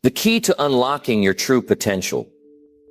The key to unlocking your true potential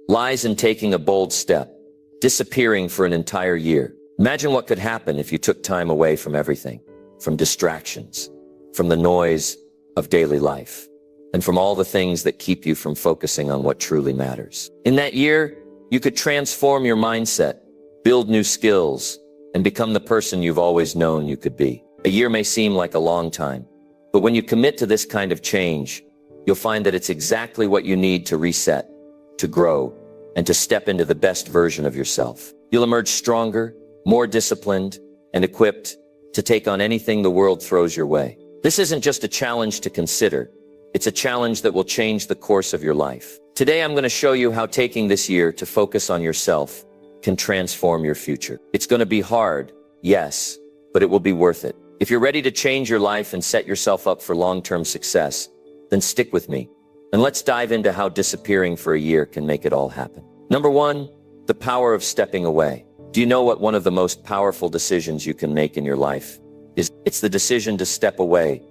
lies in taking a bold step, disappearing for an entire year. Imagine what could happen if you took time away from everything, from distractions, from the noise of daily life, and from all the things that keep you from focusing on what truly matters. In that year, you could transform your mindset, build new skills, and become the person you've always known you could be. A year may seem like a long time, but when you commit to this kind of change, you'll find that it's exactly what you need to reset, to grow, and to step into the best version of yourself. You'll emerge stronger, more disciplined, and equipped to take on anything the world throws your way. This isn't just a challenge to consider. It's a challenge that will change the course of your life. Today, I'm going to show you how taking this year to focus on yourself can transform your future. It's going to be hard, yes, but it will be worth it. If you're ready to change your life and set yourself up for long-term success, then stick with me, and let's dive into how disappearing for a year can make it all happen. Number one, the power of stepping away. Do you know what one of the most powerful decisions you can make in your life is? It's the decision to step away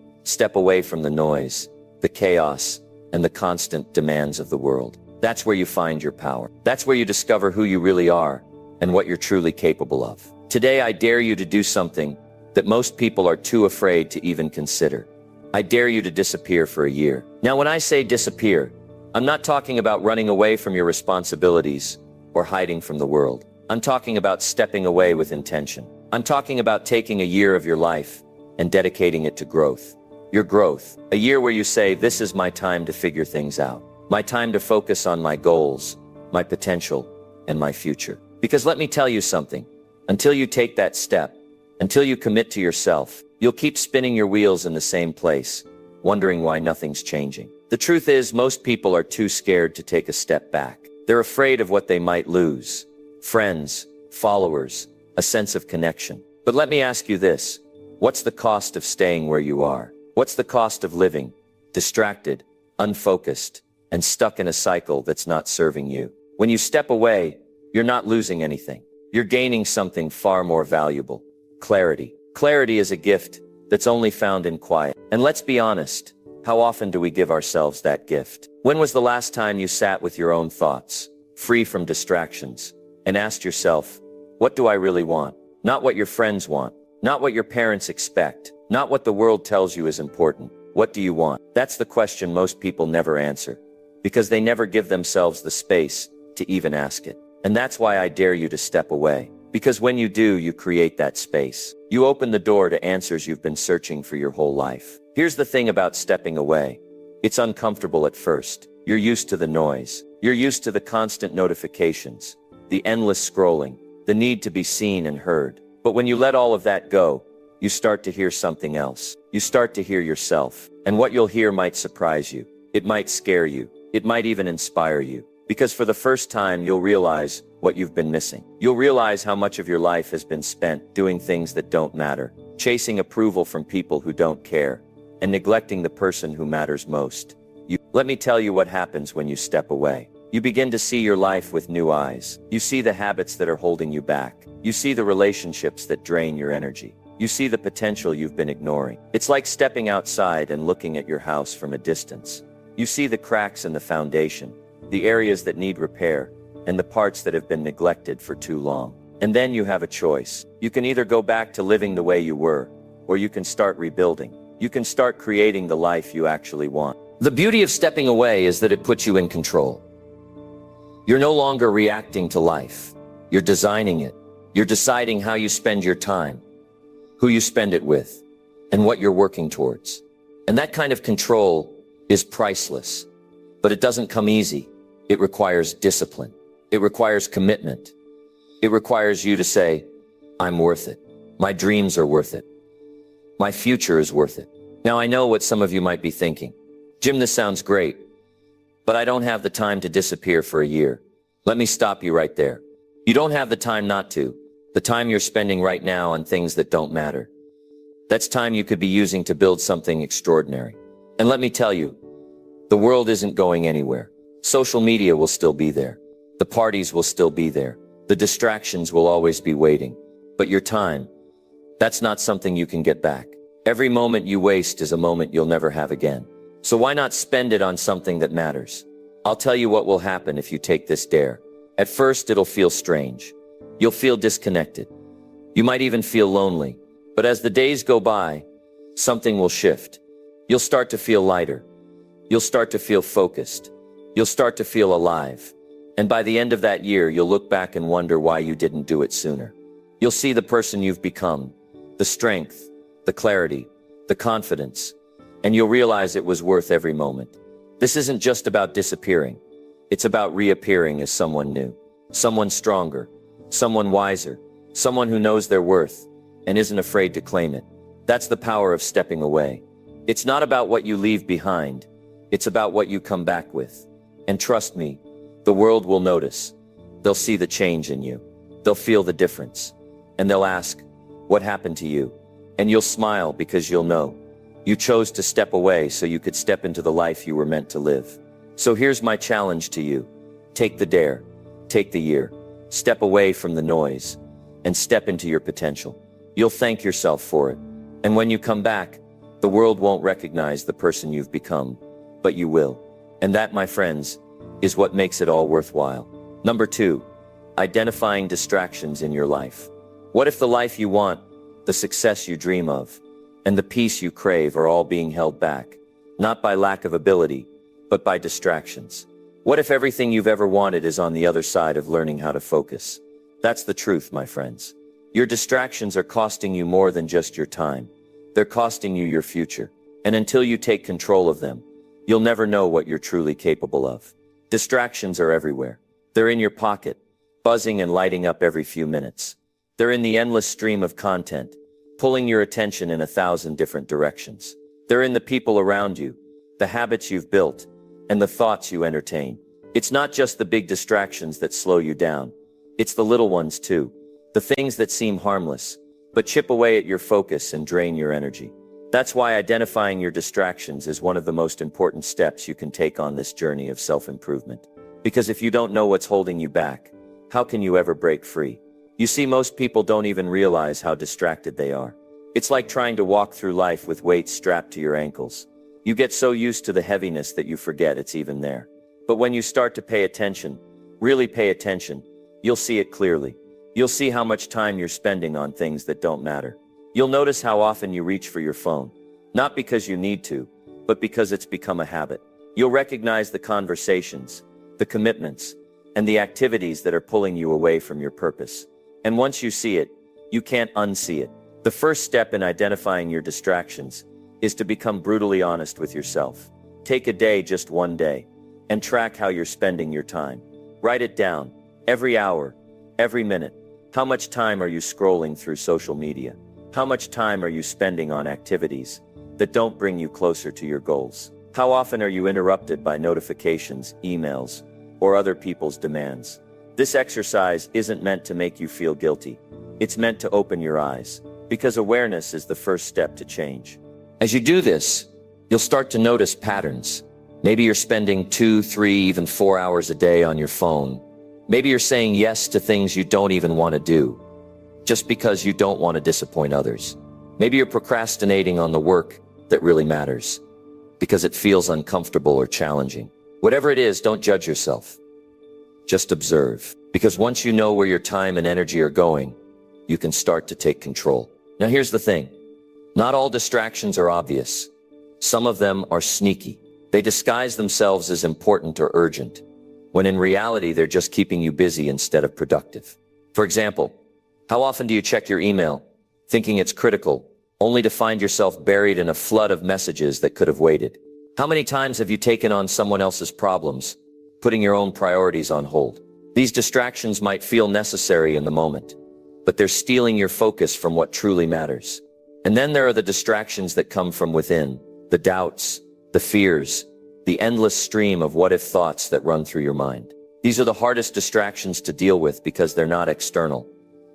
from the noise, the chaos, and the constant demands of the world. That's where you find your power. That's where you discover who you really are and what you're truly capable of. Today, I dare you to do something that most people are too afraid to even consider. I dare you to disappear for a year. Now, when I say disappear, I'm not talking about running away from your responsibilities or hiding from the world. I'm talking about stepping away with intention. I'm talking about taking a year of your life and dedicating it to growth. Your growth. A year where you say, this is my time to figure things out. My time to focus on my goals, my potential, and my future. Because let me tell you something. Until you take that step, until you commit to yourself, you'll keep spinning your wheels in the same place, wondering why nothing's changing. The truth is, most people are too scared to take a step back. They're afraid of what they might lose. Friends, followers, a sense of connection. But let me ask you this. What's the cost of staying where you are? What's the cost of living distracted, unfocused, and stuck in a cycle that's not serving you? When you step away, you're not losing anything. You're gaining something far more valuable. Clarity. Clarity is a gift that's only found in quiet. And let's be honest, how often do we give ourselves that gift? When was the last time you sat with your own thoughts, free from distractions, and asked yourself, what do I really want? Not what your friends want, not what your parents expect, not what the world tells you is important. What do you want? That's the question most people never answer, because they never give themselves the space to even ask it. And that's why I dare you to step away. Because when you do, you create that space. You open the door to answers you've been searching for your whole life. Here's the thing about stepping away. It's uncomfortable at first. You're used to the noise. You're used to the constant notifications, the endless scrolling, the need to be seen and heard. But when you let all of that go, you start to hear something else. You start to hear yourself. And what you'll hear might surprise you. It might scare you. It might even inspire you. Because for the first time, you'll realize what you've been missing. You'll realize how much of your life has been spent doing things that don't matter, chasing approval from people who don't care, and neglecting the person who matters most. Let me tell you what happens when you step away. You begin to see your life with new eyes. You see the habits that are holding you back. You see the relationships that drain your energy. You see the potential you've been ignoring. It's like stepping outside and looking at your house from a distance. You see the cracks in the foundation, the areas that need repair, and the parts that have been neglected for too long. And then you have a choice. You can either go back to living the way you were, or you can start rebuilding. You can start creating the life you actually want. The beauty of stepping away is that it puts you in control. You're no longer reacting to life. You're designing it. You're deciding how you spend your time, who you spend it with, and what you're working towards. And that kind of control is priceless. But it doesn't come easy. It requires discipline. It requires commitment. It requires you to say, I'm worth it. My dreams are worth it. My future is worth it. Now, I know what some of you might be thinking. Jim, this sounds great, but I don't have the time to disappear for a year. Let me stop you right there. You don't have the time not to. The time you're spending right now on things that don't matter. That's time you could be using to build something extraordinary. And let me tell you, the world isn't going anywhere. Social media will still be there. The parties will still be there. The distractions will always be waiting. But your time, that's not something you can get back. Every moment you waste is a moment you'll never have again. So why not spend it on something that matters? I'll tell you what will happen if you take this dare. At first, it'll feel strange. You'll feel disconnected. You might even feel lonely. But as the days go by, something will shift. You'll start to feel lighter. You'll start to feel focused. You'll start to feel alive. And by the end of that year, you'll look back and wonder why you didn't do it sooner. You'll see the person you've become, the strength, the clarity, the confidence, and you'll realize it was worth every moment. This isn't just about disappearing. It's about reappearing as someone new, someone stronger, someone wiser, someone who knows their worth and isn't afraid to claim it. That's the power of stepping away. It's not about what you leave behind. It's about what you come back with. And trust me, the world will notice. They'll see the change in you. They'll feel the difference. And they'll ask, what happened to you? And you'll smile because you'll know. You chose to step away so you could step into the life you were meant to live. So here's my challenge to you. Take the dare. Take the year. Step away from the noise and step into your potential. You'll thank yourself for it. And when you come back, the world won't recognize the person you've become, but you will. And that, my friends, is what makes it all worthwhile. Number 2, identifying distractions in your life. What if the life you want, the success you dream of, and the peace you crave are all being held back, not by lack of ability, but by distractions? What if everything you've ever wanted is on the other side of learning how to focus? That's the truth, my friends. Your distractions are costing you more than just your time. They're costing you your future. And until you take control of them, you'll never know what you're truly capable of. Distractions are everywhere. They're in your pocket, buzzing and lighting up every few minutes. They're in the endless stream of content, pulling your attention in 1,000 different directions. They're in the people around you, the habits you've built, and the thoughts you entertain. It's not just the big distractions that slow you down. It's the little ones too. The things that seem harmless, but chip away at your focus and drain your energy. That's why identifying your distractions is one of the most important steps you can take on this journey of self-improvement. Because if you don't know what's holding you back, how can you ever break free? You see, most people don't even realize how distracted they are. It's like trying to walk through life with weights strapped to your ankles. You get so used to the heaviness that you forget it's even there. But when you start to pay attention, really pay attention, you'll see it clearly. You'll see how much time you're spending on things that don't matter. You'll notice how often you reach for your phone, not because you need to, but because it's become a habit. You'll recognize the conversations, the commitments, and the activities that are pulling you away from your purpose. And once you see it, you can't unsee it. The first step in identifying your distractions is to become brutally honest with yourself. Take a day, just one day, and track how you're spending your time. Write it down, every hour, every minute. How much time are you scrolling through social media? How much time are you spending on activities that don't bring you closer to your goals? How often are you interrupted by notifications, emails, or other people's demands? This exercise isn't meant to make you feel guilty. It's meant to open your eyes, because awareness is the first step to change. As you do this, you'll start to notice patterns. Maybe you're spending 2, 3, even 4 hours a day on your phone. Maybe you're saying yes to things you don't even want to do, just because you don't want to disappoint others. Maybe you're procrastinating on the work that really matters, because it feels uncomfortable or challenging. Whatever it is, don't judge yourself. Just observe, because once you know where your time and energy are going, you can start to take control. Now here's the thing. Not all distractions are obvious. Some of them are sneaky. They disguise themselves as important or urgent, when in reality they're just keeping you busy instead of productive. For example, how often do you check your email, thinking it's critical, only to find yourself buried in a flood of messages that could have waited? How many times have you taken on someone else's problems, putting your own priorities on hold? These distractions might feel necessary in the moment, but they're stealing your focus from what truly matters. And then there are the distractions that come from within, the doubts, the fears, the endless stream of what-if thoughts that run through your mind. These are the hardest distractions to deal with because they're not external.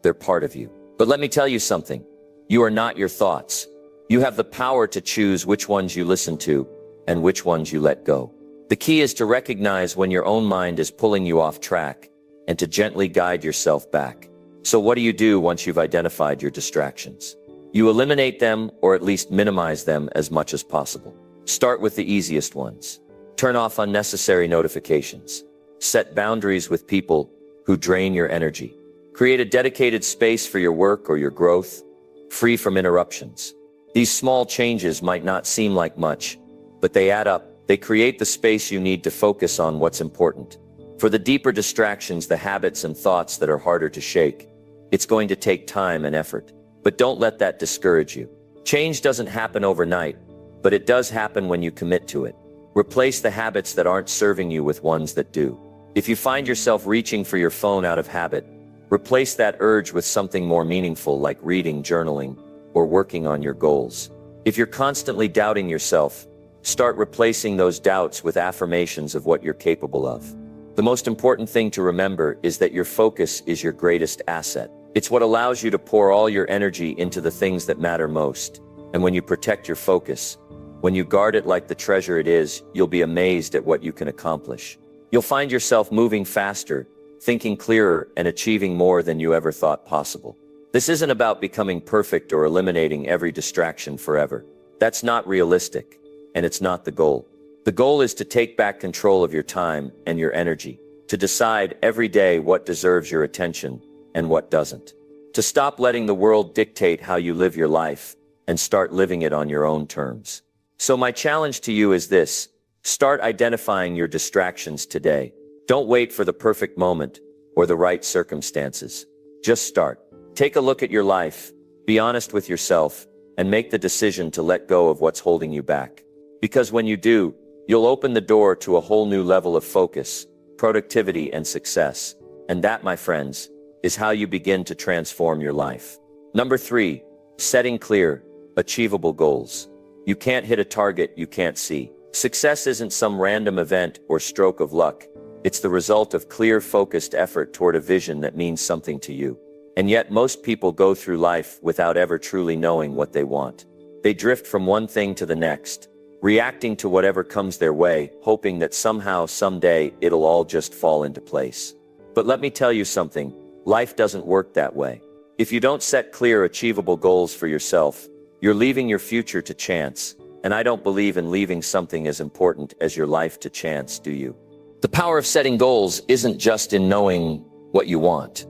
They're part of you. But let me tell you something. You are not your thoughts. You have the power to choose which ones you listen to and which ones you let go. The key is to recognize when your own mind is pulling you off track and to gently guide yourself back. So what do you do once you've identified your distractions? You eliminate them, or at least minimize them as much as possible. Start with the easiest ones. Turn off unnecessary notifications. Set boundaries with people who drain your energy. Create a dedicated space for your work or your growth, free from interruptions. These small changes might not seem like much, but they add up. They create the space you need to focus on what's important. For the deeper distractions, the habits and thoughts that are harder to shake, it's going to take time and effort. But don't let that discourage you. Change doesn't happen overnight, but it does happen when you commit to it. Replace the habits that aren't serving you with ones that do. If you find yourself reaching for your phone out of habit, replace that urge with something more meaningful like reading, journaling, or working on your goals. If you're constantly doubting yourself, start replacing those doubts with affirmations of what you're capable of. The most important thing to remember is that your focus is your greatest asset. It's what allows you to pour all your energy into the things that matter most. And when you protect your focus, when you guard it like the treasure it is, you'll be amazed at what you can accomplish. You'll find yourself moving faster, thinking clearer, and achieving more than you ever thought possible. This isn't about becoming perfect or eliminating every distraction forever. That's not realistic, and it's not the goal. The goal is to take back control of your time and your energy, to decide every day what deserves your attention and what doesn't. To stop letting the world dictate how you live your life and start living it on your own terms. So my challenge to you is this: start identifying your distractions today. Don't wait for the perfect moment or the right circumstances. Just start. Take a look at your life, be honest with yourself, and make the decision to let go of what's holding you back. Because when you do, you'll open the door to a whole new level of focus, productivity, and success. And that, my friends, is how you begin to transform your life. Number 3, setting clear, achievable goals. You can't hit a target you can't see. Success isn't some random event or stroke of luck. It's the result of clear, focused effort toward a vision that means something to you. And yet most people go through life without ever truly knowing what they want. They drift from one thing to the next, reacting to whatever comes their way, hoping that somehow, someday, it'll all just fall into place. But let me tell you something, life doesn't work that way. If you don't set clear, achievable goals for yourself, you're leaving your future to chance. And I don't believe in leaving something as important as your life to chance, do you? The power of setting goals isn't just in knowing what you want.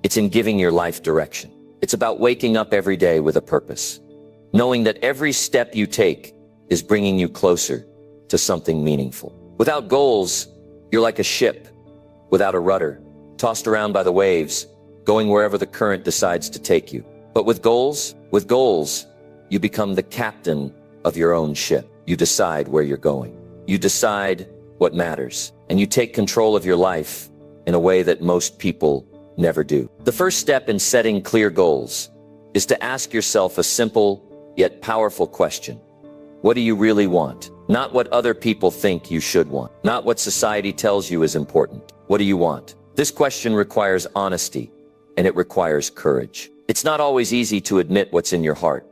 It's in giving your life direction. It's about waking up every day with a purpose, knowing that every step you take is bringing you closer to something meaningful. Without goals, you're like a ship without a rudder, tossed around by the waves, going wherever the current decides to take you. But with goals, you become the captain of your own ship. You decide where you're going. You decide what matters, and you take control of your life in a way that most people never do. The first step in setting clear goals is to ask yourself a simple yet powerful question. What do you really want? Not what other people think you should want. Not what society tells you is important. What do you want? This question requires honesty, and it requires courage. It's not always easy to admit what's in your heart,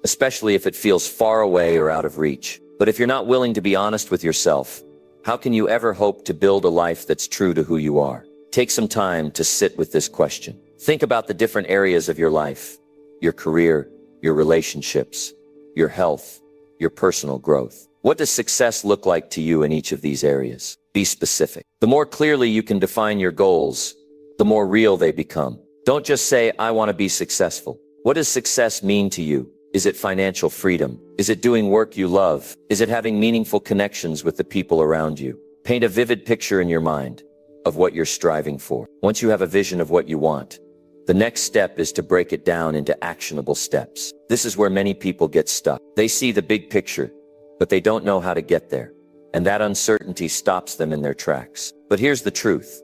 especially if it feels far away or out of reach. But if you're not willing to be honest with yourself, how can you ever hope to build a life that's true to who you are? Take some time to sit with this question. Think about the different areas of your life, your career, your relationships, your health, your personal growth. What does success look like to you in each of these areas? Be specific. The more clearly you can define your goals, the more real they become. Don't just say, I want to be successful. What does success mean to you? Is it financial freedom? Is it doing work you love? Is it having meaningful connections with the people around you? Paint a vivid picture in your mind of what you're striving for. Once you have a vision of what you want, the next step is to break it down into actionable steps. This is where many people get stuck. They see the big picture, but they don't know how to get there. And that uncertainty stops them in their tracks. But here's the truth.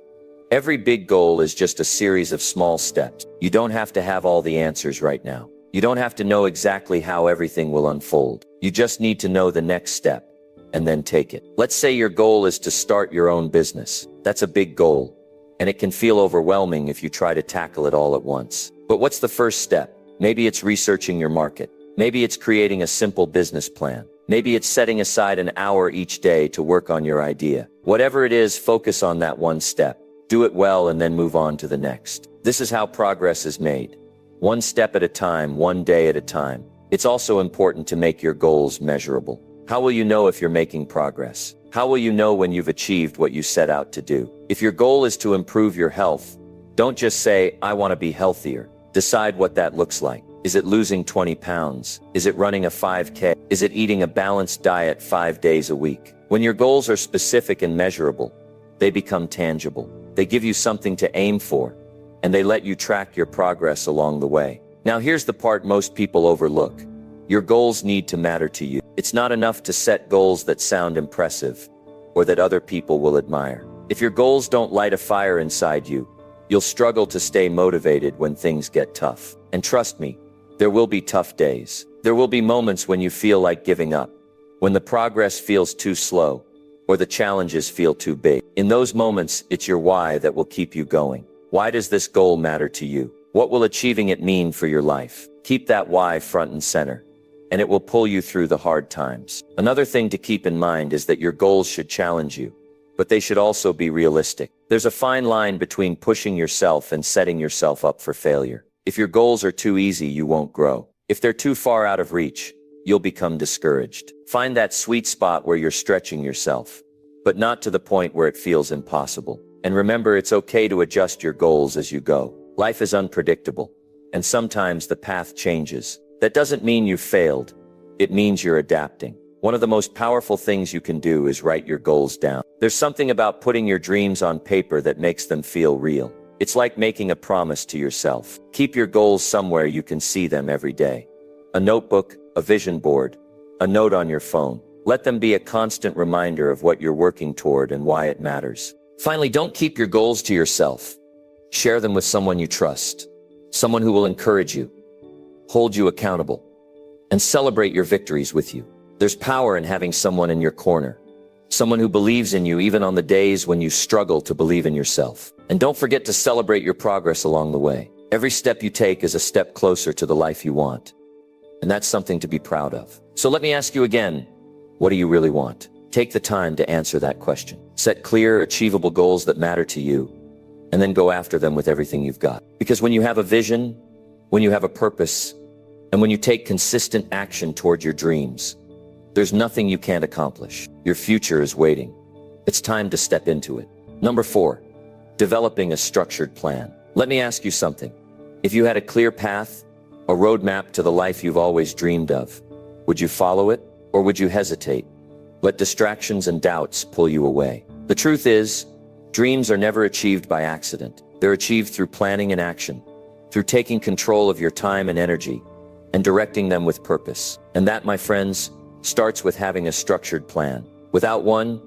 Every big goal is just a series of small steps. You don't have to have all the answers right now. You don't have to know exactly how everything will unfold. You just need to know the next step and then take it. Let's say your goal is to start your own business. That's a big goal, and it can feel overwhelming if you try to tackle it all at once. But what's the first step? Maybe it's researching your market. Maybe it's creating a simple business plan. Maybe it's setting aside an hour each day to work on your idea. Whatever it is, focus on that one step. Do it well and then move on to the next. This is how progress is made. One step at a time, one day at a time. It's also important to make your goals measurable. How will you know if you're making progress? How will you know when you've achieved what you set out to do? If your goal is to improve your health, don't just say, I want to be healthier. Decide what that looks like. Is it losing 20 pounds? Is it running a 5K? Is it eating a balanced diet 5 days a week? When your goals are specific and measurable, they become tangible. They give you something to aim for, and they let you track your progress along the way. Now here's the part most people overlook. Your goals need to matter to you. It's not enough to set goals that sound impressive or that other people will admire. If your goals don't light a fire inside you, you'll struggle to stay motivated when things get tough. And trust me, there will be tough days. There will be moments when you feel like giving up, when the progress feels too slow, or the challenges feel too big. In those moments, it's your why that will keep you going. Why does this goal matter to you? What will achieving it mean for your life? Keep that why front and center, and it will pull you through the hard times. Another thing to keep in mind is that your goals should challenge you, but they should also be realistic. There's a fine line between pushing yourself and setting yourself up for failure. If your goals are too easy, you won't grow. If they're too far out of reach, you'll become discouraged. Find that sweet spot where you're stretching yourself, but not to the point where it feels impossible. And remember, it's okay to adjust your goals as you go. Life is unpredictable, and sometimes the path changes. That doesn't mean you failed. It means you're adapting. One of the most powerful things you can do is write your goals down. There's something about putting your dreams on paper that makes them feel real. It's like making a promise to yourself. Keep your goals somewhere you can see them every day. A notebook, a vision board, a note on your phone. Let them be a constant reminder of what you're working toward and why it matters. Finally, don't keep your goals to yourself. Share them with someone you trust, someone who will encourage you, hold you accountable, and celebrate your victories with you. There's power in having someone in your corner, someone who believes in you even on the days when you struggle to believe in yourself. And don't forget to celebrate your progress along the way. Every step you take is a step closer to the life you want, and that's something to be proud of. So let me ask you again, what do you really want? Take the time to answer that question. Set clear, achievable goals that matter to you, and then go after them with everything you've got. Because when you have a vision, when you have a purpose, and when you take consistent action toward your dreams, there's nothing you can't accomplish. Your future is waiting. It's time to step into it. Number 4, developing a structured plan. Let me ask you something. If you had a clear path, a roadmap to the life you've always dreamed of, would you follow it, or would you hesitate? Let distractions and doubts pull you away. The truth is, dreams are never achieved by accident. They're achieved through planning and action, through taking control of your time and energy, and directing them with purpose. And that, my friends, starts with having a structured plan. Without one,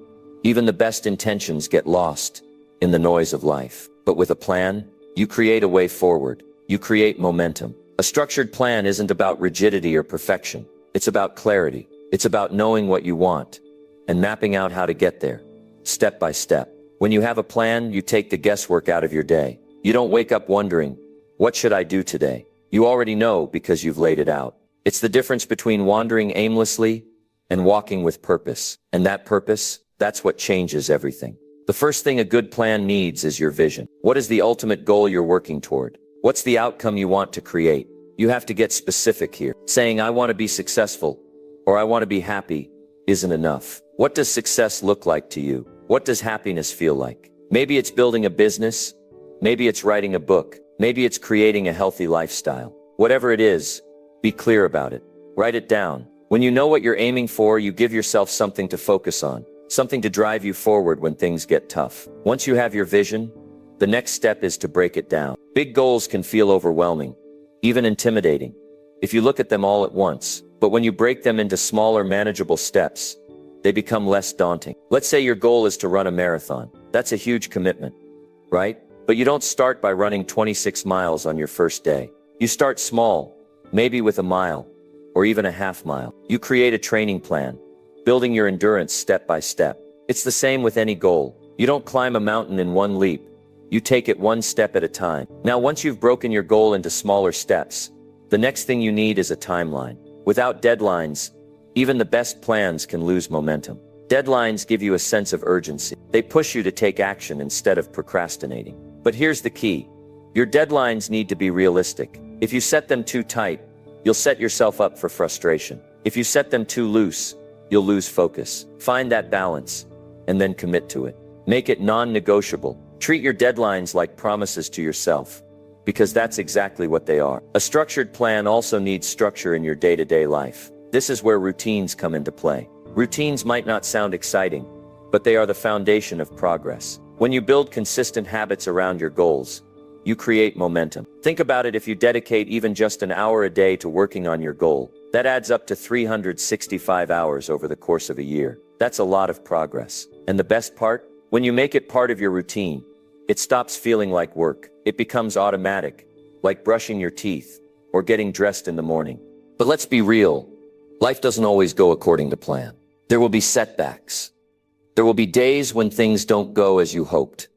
even the best intentions get lost in the noise of life. But with a plan, you create a way forward. You create momentum. A structured plan isn't about rigidity or perfection. It's about clarity. It's about knowing what you want and mapping out how to get there, step by step. When you have a plan, you take the guesswork out of your day. You don't wake up wondering, what should I do today? You already know because you've laid it out. It's the difference between wandering aimlessly and walking with purpose. And that purpose, that's what changes everything. The first thing a good plan needs is your vision. What is the ultimate goal you're working toward? What's the outcome you want to create? You have to get specific here. Saying, I want to be successful, or I want to be happy, isn't enough. What does success look like to you? What does happiness feel like? Maybe it's building a business. Maybe it's writing a book. Maybe it's creating a healthy lifestyle. Whatever it is, be clear about it. Write it down. When you know what you're aiming for, you give yourself something to focus on, something to drive you forward when things get tough. Once you have your vision, the next step is to break it down. Big goals can feel overwhelming, even intimidating, if you look at them all at once. But when you break them into smaller, manageable steps, they become less daunting. Let's say your goal is to run a marathon. That's a huge commitment, right? But you don't start by running 26 miles on your first day. You start small, maybe with a mile, or even a half mile. You create a training plan, building your endurance step by step. It's the same with any goal. You don't climb a mountain in one leap. You take it one step at a time. Now, once you've broken your goal into smaller steps, the next thing you need is a timeline. Without deadlines, even the best plans can lose momentum. Deadlines give you a sense of urgency. They push you to take action instead of procrastinating. But here's the key. Your deadlines need to be realistic. If you set them too tight, you'll set yourself up for frustration. If you set them too loose, you'll you'll lose focus. Find that balance, and then commit to it. Make it non-negotiable. Treat your deadlines like promises to yourself, because that's exactly what they are. A structured plan also needs structure in your day-to-day life. This is where routines come into play. Routines might not sound exciting, but they are the foundation of progress. When you build consistent habits around your goals, you create momentum. Think about it: if you dedicate even just an hour a day to working on your goal, that adds up to 365 hours over the course of a year. That's a lot of progress. And the best part? When you make it part of your routine, it stops feeling like work. It becomes automatic, like brushing your teeth or getting dressed in the morning. But let's be real. Life doesn't always go according to plan. There will be setbacks. There will be days when things don't go as you hoped,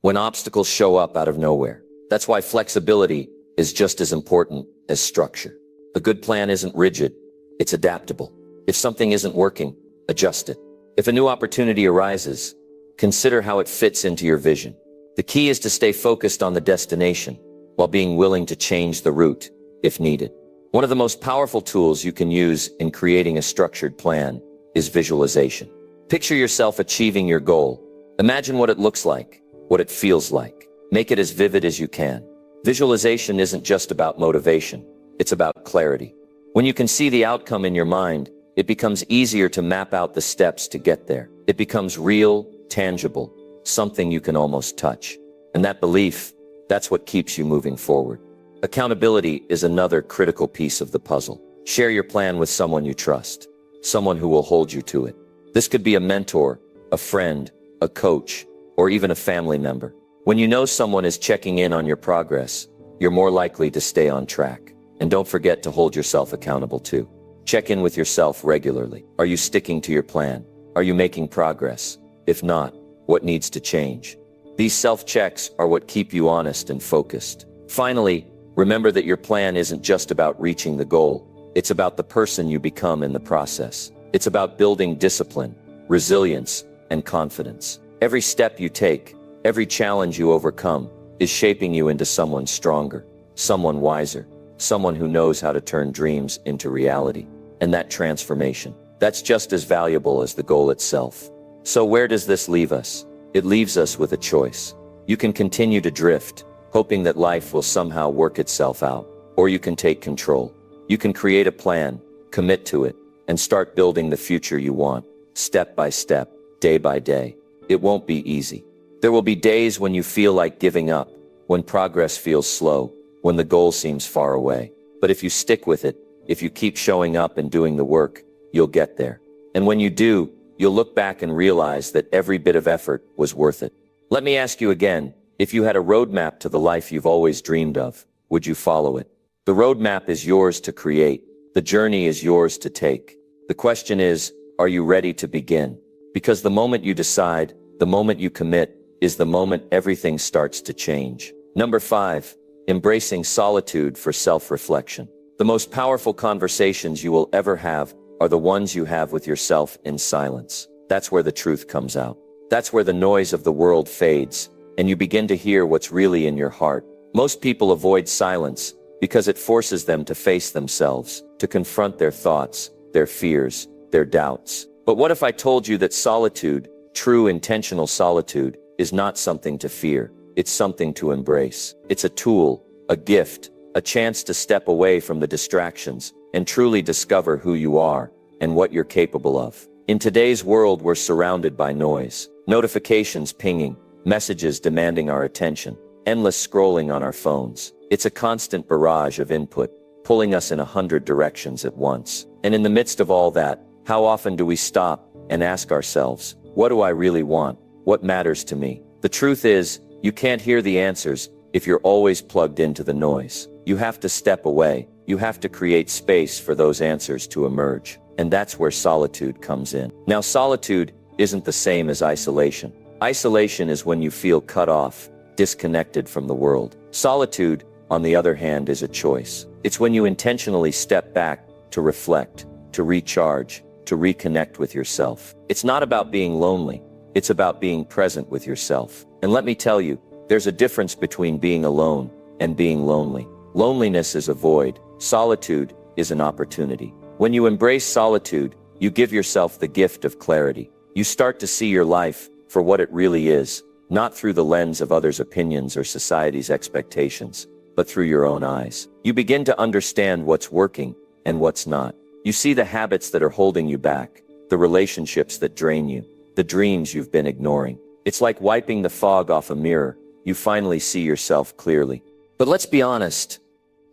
when obstacles show up out of nowhere. That's why flexibility is just as important as structure. A good plan isn't rigid, it's adaptable. If something isn't working, adjust it. If a new opportunity arises, consider how it fits into your vision. The key is to stay focused on the destination while being willing to change the route if needed. One of the most powerful tools you can use in creating a structured plan is visualization. Picture yourself achieving your goal. Imagine what it looks like, what it feels like. Make it as vivid as you can. Visualization isn't just about motivation, it's about clarity. When you can see the outcome in your mind, it becomes easier to map out the steps to get there. It becomes real, tangible, something you can almost touch. And that belief, that's what keeps you moving forward. Accountability is another critical piece of the puzzle. Share your plan with someone you trust, someone who will hold you to it. This could be a mentor, a friend, a coach, or even a family member. When you know someone is checking in on your progress, you're more likely to stay on track. And don't forget to hold yourself accountable too. Check in with yourself regularly. Are you sticking to your plan? Are you making progress? If not, what needs to change? These self-checks are what keep you honest and focused. Finally, remember that your plan isn't just about reaching the goal. It's about the person you become in the process. It's about building discipline, resilience, and confidence. Every step you take, every challenge you overcome, is shaping you into someone stronger, someone wiser, someone who knows how to turn dreams into reality. And that transformation, that's just as valuable as the goal itself. So where does this leave us? It leaves us with a choice. You can continue to drift, hoping that life will somehow work itself out. Or you can take control. You can create a plan, commit to it, and start building the future you want, step by step, day by day. It won't be easy. There will be days when you feel like giving up, when progress feels slow, when the goal seems far away. But if you stick with it, if you keep showing up and doing the work, you'll get there. And when you do, you'll look back and realize that every bit of effort was worth it. Let me ask you again, if you had a roadmap to the life you've always dreamed of, would you follow it? The roadmap is yours to create. The journey is yours to take. The question is, are you ready to begin? Because the moment you decide, the moment you commit, is the moment everything starts to change. Number 5, embracing solitude for self-reflection. The most powerful conversations you will ever have are the ones you have with yourself in silence. That's where the truth comes out. That's where the noise of the world fades, and you begin to hear what's really in your heart. Most people avoid silence because it forces them to face themselves, to confront their thoughts, their fears, their doubts. But what if I told you that solitude, true intentional solitude, is not something to fear? It's something to embrace. It's a tool, a gift, a chance to step away from the distractions and truly discover who you are and what you're capable of. In today's world, we're surrounded by noise, notifications pinging, messages demanding our attention, endless scrolling on our phones. It's a constant barrage of input, pulling us in 100 directions at once. And in the midst of all that, how often do we stop and ask ourselves, what do I really want? What matters to me? The truth is, you can't hear the answers if you're always plugged into the noise. You have to step away. You have to create space for those answers to emerge. And that's where solitude comes in. Now, solitude isn't the same as isolation. Isolation is when you feel cut off, disconnected from the world. Solitude, on the other hand, is a choice. It's when you intentionally step back to reflect, to recharge, to reconnect with yourself. It's not about being lonely. It's about being present with yourself. And let me tell you, there's a difference between being alone and being lonely. Loneliness is a void. Solitude is an opportunity. When you embrace solitude, you give yourself the gift of clarity. You start to see your life for what it really is, not through the lens of others' opinions or society's expectations, but through your own eyes. You begin to understand what's working and what's not. You see the habits that are holding you back, the relationships that drain you, the dreams you've been ignoring. It's like wiping the fog off a mirror. You finally see yourself clearly. But let's be honest,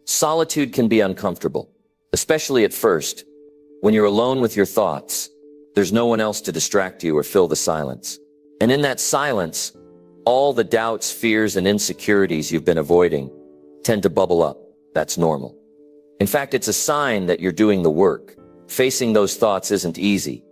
solitude can be uncomfortable, especially at first. When you're alone with your thoughts, there's no one else to distract you or fill the silence. And in that silence, all the doubts, fears, and insecurities you've been avoiding tend to bubble up. That's normal. In fact, it's a sign that you're doing the work. Facing those thoughts isn't easy,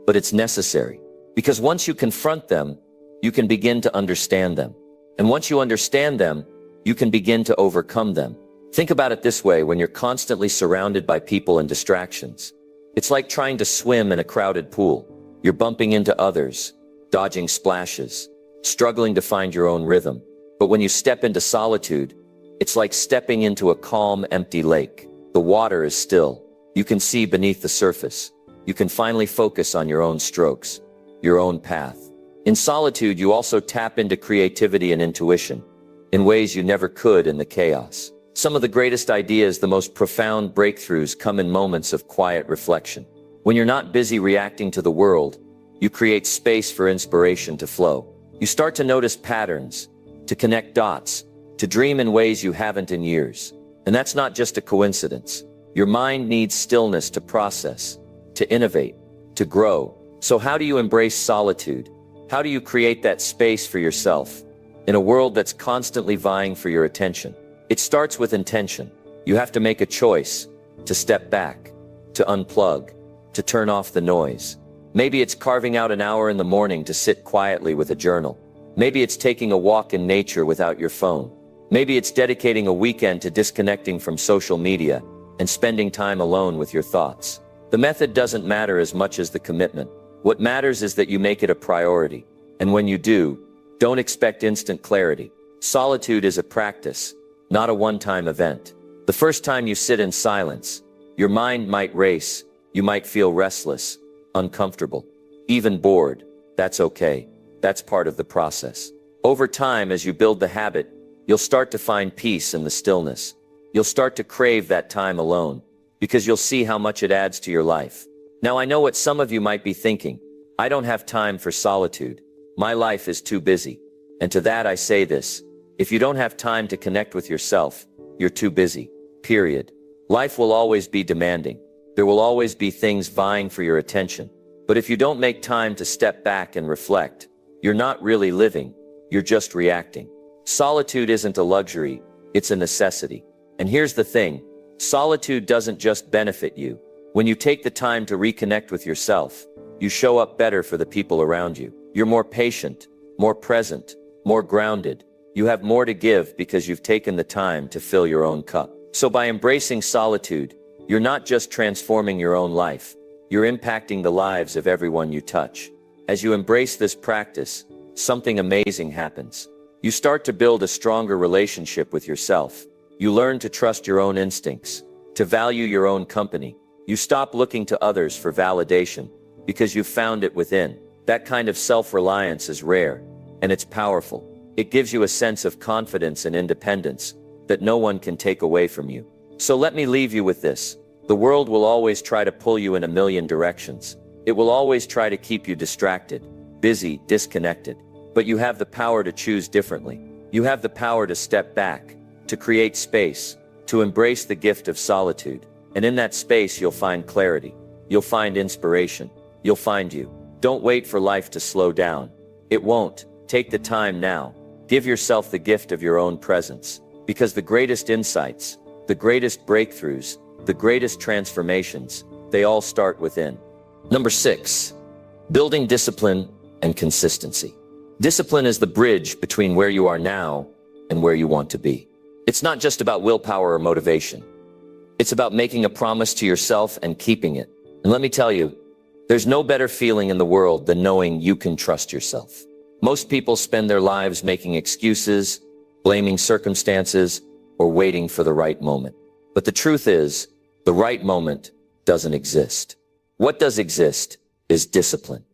but it's necessary. Because once you confront them, you can begin to understand them. And once you understand them, you can begin to overcome them. Think about it this way: when you're constantly surrounded by people and distractions, it's like trying to swim in a crowded pool. You're bumping into others, dodging splashes, struggling to find your own rhythm. But when you step into solitude, it's like stepping into a calm, empty lake. The water is still. You can see beneath the surface. You can finally focus on your own strokes, your own path. In solitude, you also tap into creativity and intuition in ways you never could in the chaos. Some of the greatest ideas, the most profound breakthroughs come in moments of quiet reflection. When you're not busy reacting to the world, you create space for inspiration to flow. You start to notice patterns, to connect dots, to dream in ways you haven't in years. And that's not just a coincidence. Your mind needs stillness to process, to innovate, to grow. So how do you embrace solitude? How do you create that space for yourself in a world that's constantly vying for your attention? It starts with intention. You have to make a choice to step back, to unplug, to turn off the noise. Maybe it's carving out an hour in the morning to sit quietly with a journal. Maybe it's taking a walk in nature without your phone. Maybe it's dedicating a weekend to disconnecting from social media and spending time alone with your thoughts. The method doesn't matter as much as the commitment. What matters is that you make it a priority. And when you do, don't expect instant clarity. Solitude is a practice, not a one-time event. The first time you sit in silence, your mind might race. You might feel restless, uncomfortable, even bored. That's okay. That's part of the process. Over time, as you build the habit, you'll start to find peace in the stillness. You'll start to crave that time alone, because you'll see how much it adds to your life. Now, I know what some of you might be thinking. I don't have time for solitude. My life is too busy. And to that I say this: if you don't have time to connect with yourself, you're too busy. Period. Life will always be demanding. There will always be things vying for your attention. But if you don't make time to step back and reflect, you're not really living. You're just reacting. Solitude isn't a luxury. It's a necessity. And here's the thing: solitude doesn't just benefit you. When you take the time to reconnect with yourself, you show up better for the people around you. You're more patient, more present, more grounded. You have more to give because you've taken the time to fill your own cup. So by embracing solitude, you're not just transforming your own life, you're impacting the lives of everyone you touch. As you embrace this practice, something amazing happens. You start to build a stronger relationship with yourself. You learn to trust your own instincts, to value your own company. You stop looking to others for validation because you've found it within. That kind of self-reliance is rare, and it's powerful. It gives you a sense of confidence and independence that no one can take away from you. So let me leave you with this. The world will always try to pull you in a million directions. It will always try to keep you distracted, busy, disconnected. But you have the power to choose differently. You have the power to step back, to create space, to embrace the gift of solitude. And in that space, you'll find clarity. You'll find inspiration. You'll find you. Don't wait for life to slow down. It won't. Take the time now. Give yourself the gift of your own presence. Because the greatest insights, the greatest breakthroughs, the greatest transformations, they all start within. Number 6, building discipline and consistency. Discipline is the bridge between where you are now and where you want to be. It's not just about willpower or motivation. It's about making a promise to yourself and keeping it. And let me tell you, there's no better feeling in the world than knowing you can trust yourself. Most people spend their lives making excuses, blaming circumstances, or waiting for the right moment. But the truth is, the right moment doesn't exist. What does exist is discipline.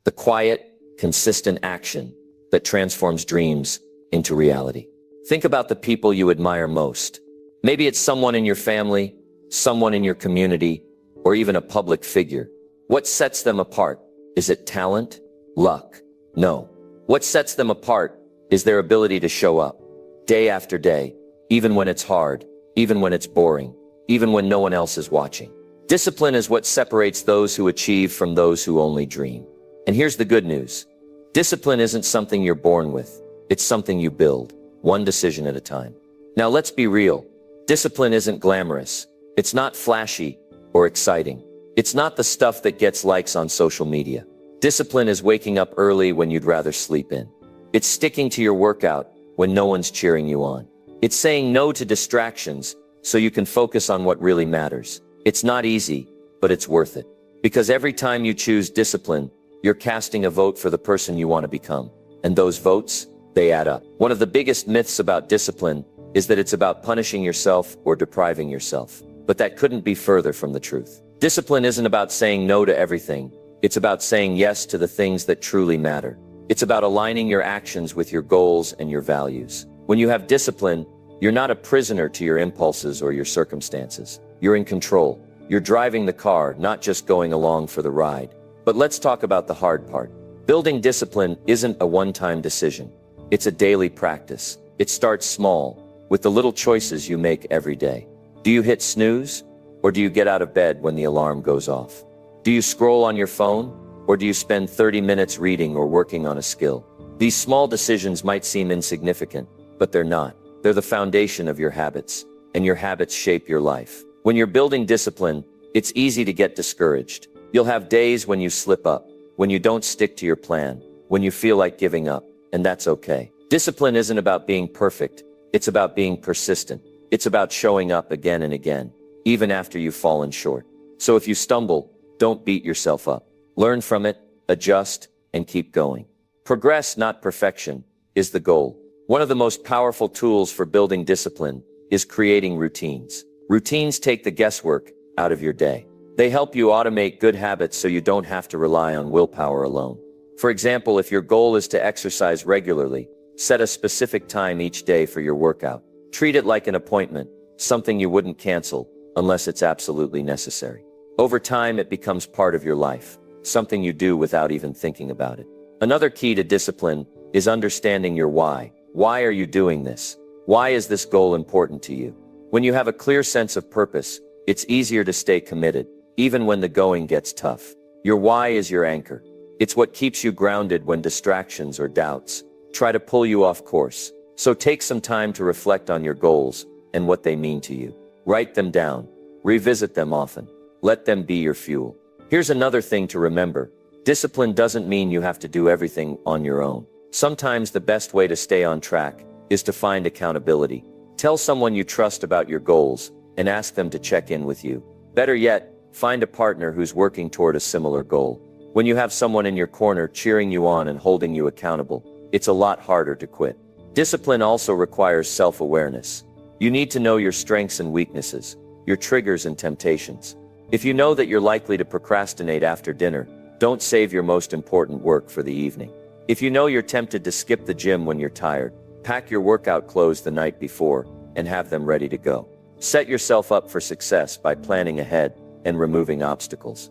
The quiet, consistent action that transforms dreams into reality. Think about the people you admire most. Maybe it's someone in your family, someone in your community, or even a public figure. What sets them apart? Is it talent? Luck? No. What sets them apart is their ability to show up, day after day, even when it's hard, even when it's boring, even when no one else is watching. Discipline is what separates those who achieve from those who only dream. And here's the good news. Discipline isn't something you're born with. It's something you build, one decision at a time. Now let's be real. Discipline isn't glamorous. It's not flashy or exciting. It's not the stuff that gets likes on social media. Discipline is waking up early when you'd rather sleep in. It's sticking to your workout when no one's cheering you on. It's saying no to distractions so you can focus on what really matters. It's not easy, but it's worth it. Because every time you choose discipline, you're casting a vote for the person you want to become. And those votes, they add up. One of the biggest myths about discipline is that it's about punishing yourself or depriving yourself. But that couldn't be further from the truth. Discipline isn't about saying no to everything. It's about saying yes to the things that truly matter. It's about aligning your actions with your goals and your values. When you have discipline, you're not a prisoner to your impulses or your circumstances. You're in control. You're driving the car, not just going along for the ride. But let's talk about the hard part. Building discipline isn't a one-time decision. It's a daily practice. It starts small, with the little choices you make every day. Do you hit snooze? Or do you get out of bed when the alarm goes off? Do you scroll on your phone? Or do you spend 30 minutes reading or working on a skill? These small decisions might seem insignificant, but they're not. They're the foundation of your habits, and your habits shape your life. When you're building discipline, it's easy to get discouraged. You'll have days when you slip up, when you don't stick to your plan, when you feel like giving up, and that's okay. Discipline isn't about being perfect. It's about being persistent. It's about showing up again and again, even after you've fallen short. So if you stumble, don't beat yourself up. Learn from it, adjust, and keep going. Progress, not perfection, is the goal. One of the most powerful tools for building discipline is creating routines. Routines take the guesswork out of your day. They help you automate good habits so you don't have to rely on willpower alone. For example, if your goal is to exercise regularly, set a specific time each day for your workout. Treat it like an appointment, something you wouldn't cancel unless it's absolutely necessary. Over time, it becomes part of your life, something you do without even thinking about it. Another key to discipline is understanding your why. Why are you doing this? Why is this goal important to you? When you have a clear sense of purpose, it's easier to stay committed, even when the going gets tough. Your why is your anchor. It's what keeps you grounded when distractions or doubts try to pull you off course. So take some time to reflect on your goals and what they mean to you. Write them down. Revisit them often. Let them be your fuel. Here's another thing to remember. Discipline doesn't mean you have to do everything on your own. Sometimes the best way to stay on track is to find accountability. Tell someone you trust about your goals and ask them to check in with you. Better yet, find a partner who's working toward a similar goal. When you have someone in your corner cheering you on and holding you accountable, it's a lot harder to quit. Discipline also requires self-awareness. You need to know your strengths and weaknesses, your triggers and temptations. If you know that you're likely to procrastinate after dinner, don't save your most important work for the evening. If you know you're tempted to skip the gym when you're tired, pack your workout clothes the night before and have them ready to go. Set yourself up for success by planning ahead and removing obstacles.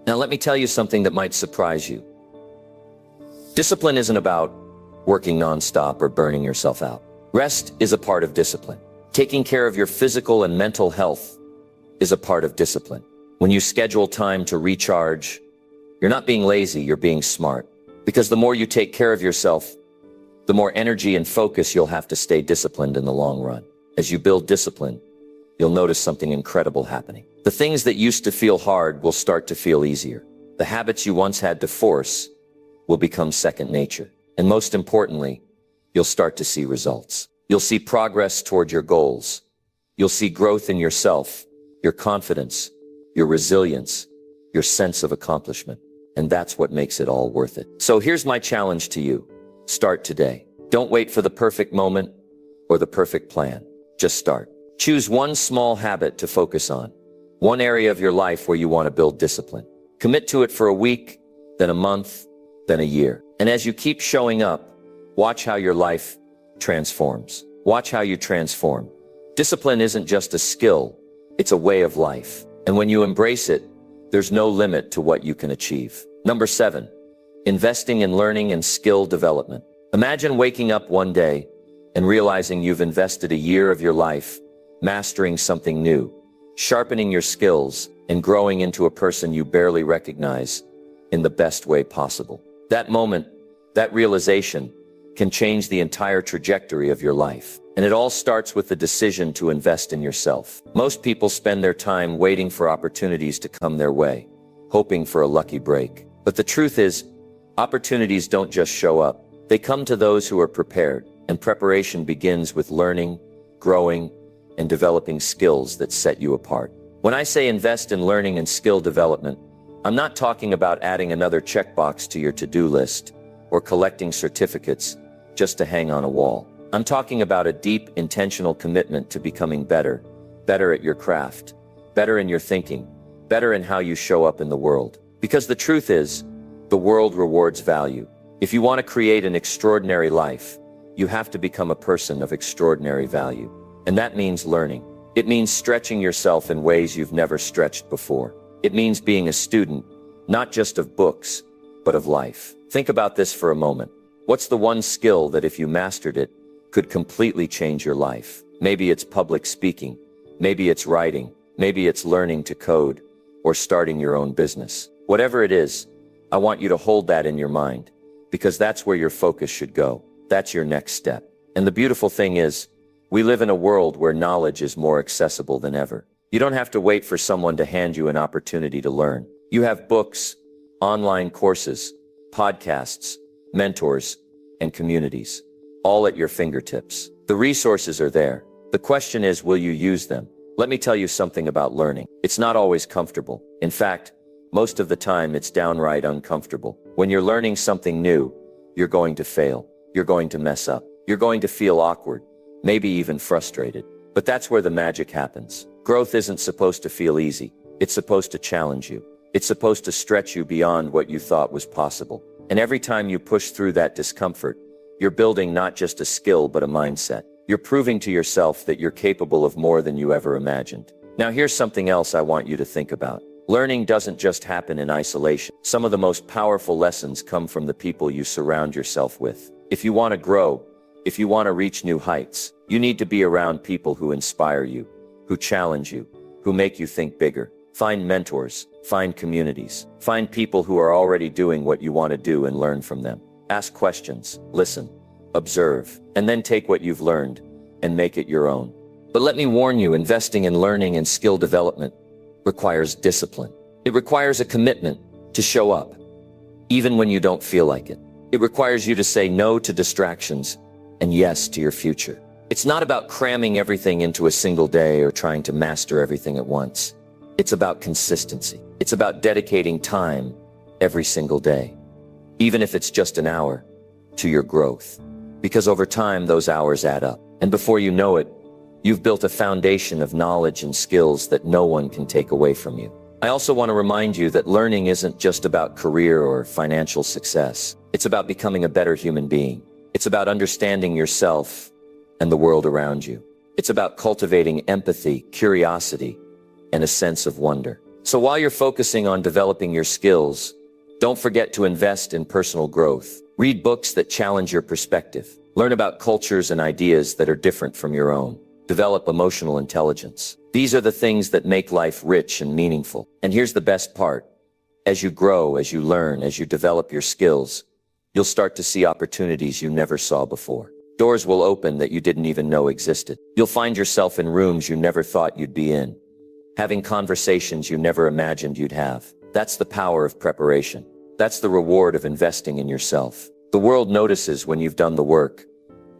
Now let me tell you something that might surprise you. Discipline isn't about working nonstop or burning yourself out. Rest is a part of discipline. Taking care of your physical and mental health is a part of discipline. When you schedule time to recharge, you're not being lazy, you're being smart. Because the more you take care of yourself, the more energy and focus you'll have to stay disciplined in the long run. As you build discipline, you'll notice something incredible happening. The things that used to feel hard will start to feel easier. The habits you once had to force will become second nature. And most importantly, you'll start to see results. You'll see progress toward your goals. You'll see growth in yourself, your confidence, your resilience, your sense of accomplishment. And that's what makes it all worth it. So here's my challenge to you. Start today. Don't wait for the perfect moment or the perfect plan. Just start. Choose one small habit to focus on. One area of your life where you want to build discipline. Commit to it for a week, then a month, then a year. And as you keep showing up, watch how your life transforms. Watch how you transform. Discipline isn't just a skill, it's a way of life. And when you embrace it, there's no limit to what you can achieve. Number 7, investing in learning and skill development. Imagine waking up one day and realizing you've invested a year of your life mastering something new, sharpening your skills, and growing into a person you barely recognize in the best way possible. That moment, that realization, can change the entire trajectory of your life. And it all starts with the decision to invest in yourself. Most people spend their time waiting for opportunities to come their way, hoping for a lucky break. But the truth is, opportunities don't just show up. They come to those who are prepared, and preparation begins with learning, growing, and developing skills that set you apart. When I say invest in learning and skill development, I'm not talking about adding another checkbox to your to-do list or collecting certificates just to hang on a wall. I'm talking about a deep, intentional commitment to becoming better at your craft, better in your thinking, better in how you show up in the world. Because the truth is, the world rewards value. If you want to create an extraordinary life, you have to become a person of extraordinary value. And that means learning. It means stretching yourself in ways you've never stretched before. It means being a student, not just of books, but of life. Think about this for a moment. What's the one skill that if you mastered it, could completely change your life? Maybe it's public speaking, maybe it's writing, maybe it's learning to code, or starting your own business. Whatever it is, I want you to hold that in your mind, because that's where your focus should go. That's your next step. And the beautiful thing is, we live in a world where knowledge is more accessible than ever. You don't have to wait for someone to hand you an opportunity to learn. You have books, online courses, podcasts, mentors, and communities, all at your fingertips. The resources are there. The question is, will you use them? Let me tell you something about learning. It's not always comfortable. In fact, most of the time it's downright uncomfortable. When you're learning something new, you're going to fail. You're going to mess up. You're going to feel awkward, maybe even frustrated. But that's where the magic happens. Growth isn't supposed to feel easy. It's supposed to challenge you. It's supposed to stretch you beyond what you thought was possible. And every time you push through that discomfort, you're building not just a skill but a mindset. You're proving to yourself that you're capable of more than you ever imagined. Now here's something else I want you to think about. Learning doesn't just happen in isolation. Some of the most powerful lessons come from the people you surround yourself with. If you want to grow, if you want to reach new heights, you need to be around people who inspire you, who challenge you, who make you think bigger. Find mentors, find communities, find people who are already doing what you want to do and learn from them. Ask questions, listen, observe, and then take what you've learned and make it your own. But let me warn you, investing in learning and skill development requires discipline. It requires a commitment to show up, even when you don't feel like it. It requires you to say no to distractions and yes to your future. It's not about cramming everything into a single day or trying to master everything at once. It's about consistency. It's about dedicating time every single day, even if it's just an hour, to your growth. Because over time, those hours add up. And before you know it, you've built a foundation of knowledge and skills that no one can take away from you. I also want to remind you that learning isn't just about career or financial success. It's about becoming a better human being. It's about understanding yourself and the world around you. It's about cultivating empathy, curiosity, and a sense of wonder. So while you're focusing on developing your skills, don't forget to invest in personal growth. Read books that challenge your perspective. Learn about cultures and ideas that are different from your own. Develop emotional intelligence. These are the things that make life rich and meaningful. And here's the best part. As you grow, as you learn, as you develop your skills, you'll start to see opportunities you never saw before. Doors will open that you didn't even know existed. You'll find yourself in rooms you never thought you'd be in, having conversations you never imagined you'd have. That's the power of preparation. That's the reward of investing in yourself. The world notices when you've done the work,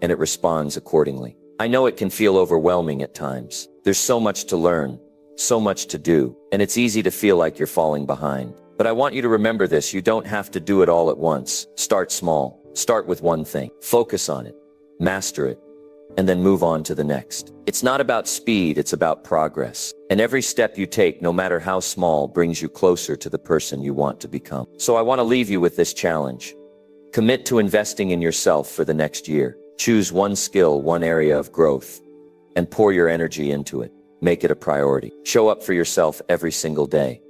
and it responds accordingly. I know it can feel overwhelming at times. There's so much to learn, so much to do, and it's easy to feel like you're falling behind. But I want you to remember this: you don't have to do it all at once. Start small. Start with one thing. Focus on it. Master it. and then move on to the next. It's not about speed, it's about progress. And every step you take, no matter how small, brings you closer to the person you want to become. So I want to leave you with this challenge. Commit to investing in yourself for the next year. Choose one skill, one area of growth, and pour your energy into it. Make it a priority. Show up for yourself every single day,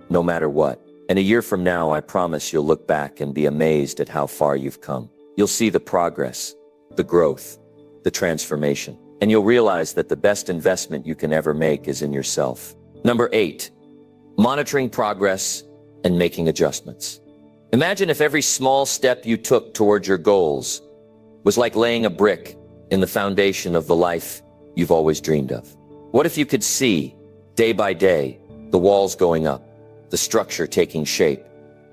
no matter what. And a year from now, I promise you'll look back and be amazed at how far you've come. You'll see the progress, the growth, the transformation, and you'll realize that the best investment you can ever make is in yourself. Number 8, monitoring progress and making adjustments. Imagine if every small step you took towards your goals was like laying a brick in the foundation of the life you've always dreamed of. What if you could see, day by day, the walls going up, the structure taking shape,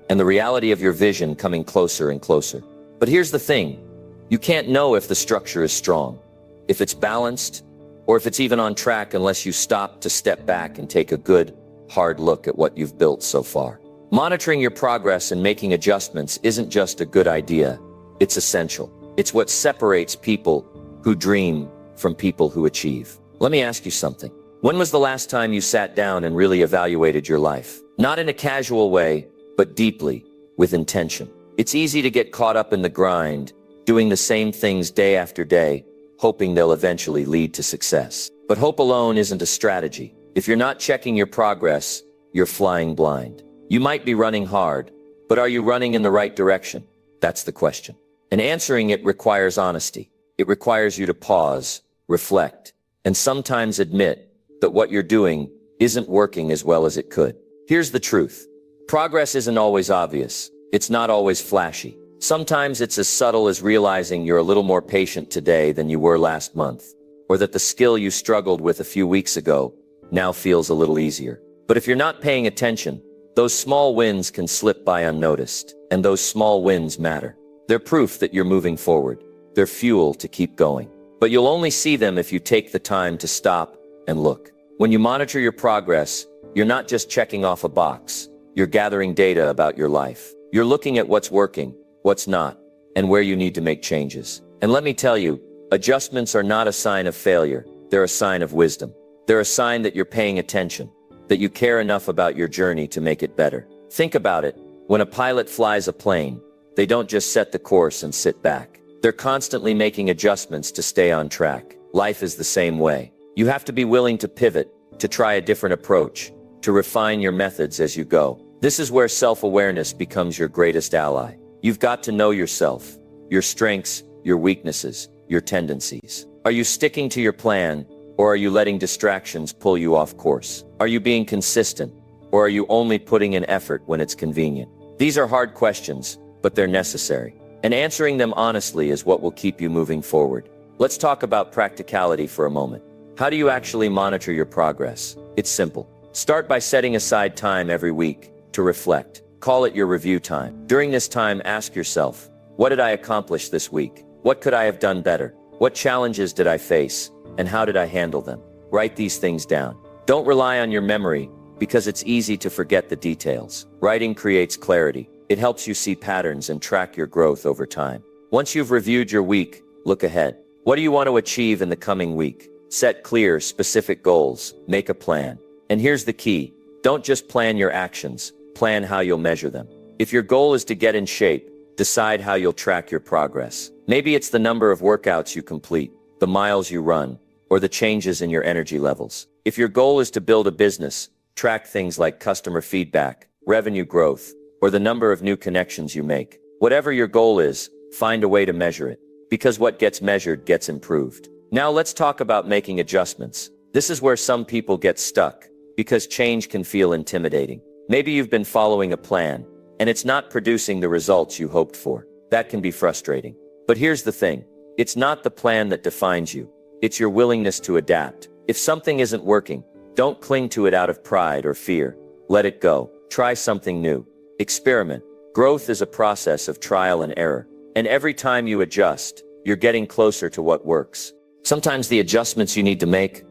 and the reality of your vision coming closer and closer? But here's the thing. You can't know if the structure is strong, if it's balanced, or if it's even on track unless you stop to step back and take a good, hard look at what you've built so far. Monitoring your progress and making adjustments isn't just a good idea, it's essential. It's what separates people who dream from people who achieve. Let me ask you something. When was the last time you sat down and really evaluated your life? Not in a casual way, but deeply, with intention. It's easy to get caught up in the grind, doing the same things day after day, hoping they'll eventually lead to success. But hope alone isn't a strategy. If you're not checking your progress, you're flying blind. You might be running hard, but are you running in the right direction? That's the question. And answering it requires honesty. It requires you to pause, reflect, and sometimes admit that what you're doing isn't working as well as it could. Here's the truth. Progress isn't always obvious. It's not always flashy. Sometimes it's as subtle as realizing you're a little more patient today than you were last month, or that the skill you struggled with a few weeks ago now feels a little easier. But if you're not paying attention, those small wins can slip by unnoticed, and those small wins matter. They're proof that you're moving forward. They're fuel to keep going. But you'll only see them if you take the time to stop and look. When you monitor your progress, you're not just checking off a box. You're gathering data about your life. You're looking at what's working, what's not, and where you need to make changes. And let me tell you, adjustments are not a sign of failure. They're a sign of wisdom. They're a sign that you're paying attention, that you care enough about your journey to make it better. Think about it. When a pilot flies a plane, they don't just set the course and sit back. They're constantly making adjustments to stay on track. Life is the same way. You have to be willing to pivot, to try a different approach, to refine your methods as you go. This is where self-awareness becomes your greatest ally. You've got to know yourself, your strengths, your weaknesses, your tendencies. Are you sticking to your plan, or are you letting distractions pull you off course? Are you being consistent, or are you only putting in effort when it's convenient? These are hard questions, but they're necessary. And answering them honestly is what will keep you moving forward. Let's talk about practicality for a moment. How do you actually monitor your progress? It's simple. Start by setting aside time every week to reflect. Call it your review time. During this time, ask yourself, what did I accomplish this week? What could I have done better? What challenges did I face? And how did I handle them? Write these things down. Don't rely on your memory, because it's easy to forget the details. Writing creates clarity. It helps you see patterns and track your growth over time. Once you've reviewed your week, look ahead. What do you want to achieve in the coming week? Set clear, specific goals. Make a plan. And here's the key. Don't just plan your actions. Plan how you'll measure them. If your goal is to get in shape, decide how you'll track your progress. Maybe it's the number of workouts you complete, the miles you run, or the changes in your energy levels. If your goal is to build a business, track things like customer feedback, revenue growth, or the number of new connections you make. Whatever your goal is, find a way to measure it, because what gets measured gets improved. Now let's talk about making adjustments. This is where some people get stuck, because change can feel intimidating. Maybe you've been following a plan, and it's not producing the results you hoped for. That can be frustrating. But here's the thing. It's not the plan that defines you. It's your willingness to adapt. If something isn't working, don't cling to it out of pride or fear. Let it go. Try something new. Experiment. Growth is a process of trial and error. And every time you adjust, you're getting closer to what works. Sometimes the adjustments you need to make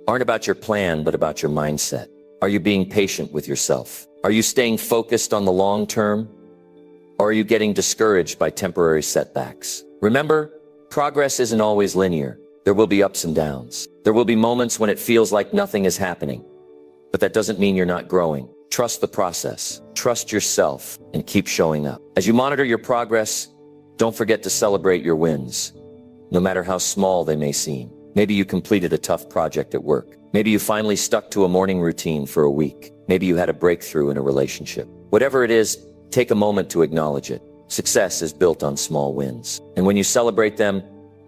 aren't about your plan, but about your mindset. Are you being patient with yourself? Are you staying focused on the long term? Or are you getting discouraged by temporary setbacks? Remember, Progress isn't always linear. There will be ups and downs. There will be moments when it feels like nothing is happening. But that doesn't mean you're not growing. Trust the process. Trust yourself and keep showing up. As you monitor your progress, don't forget to celebrate your wins, no matter how small they may seem. Maybe you completed a tough project at work. Maybe you finally stuck to a morning routine for a week. Maybe you had a breakthrough in a relationship. Whatever it is, take a moment to acknowledge it. Success is built on small wins. And when you celebrate them,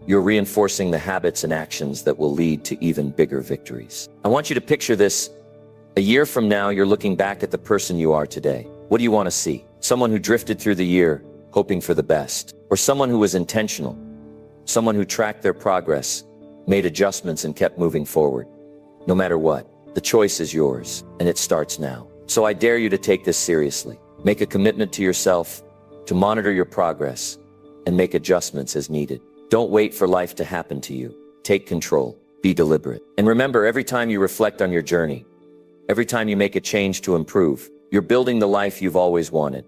you're reinforcing the habits and actions that will lead to even bigger victories. I want you to picture this. A year from now, you're looking back at the person you are today. What do you want to see? Someone who drifted through the year, hoping for the best, or someone who was intentional, someone who tracked their progress, made adjustments and kept moving forward. No matter what, the choice is yours, and it starts now. So I dare you to take this seriously. Make a commitment to yourself, to monitor your progress, and make adjustments as needed. Don't wait for life to happen to you. Take control. Be deliberate. And remember, every time you reflect on your journey, every time you make a change to improve, you're building the life you've always wanted,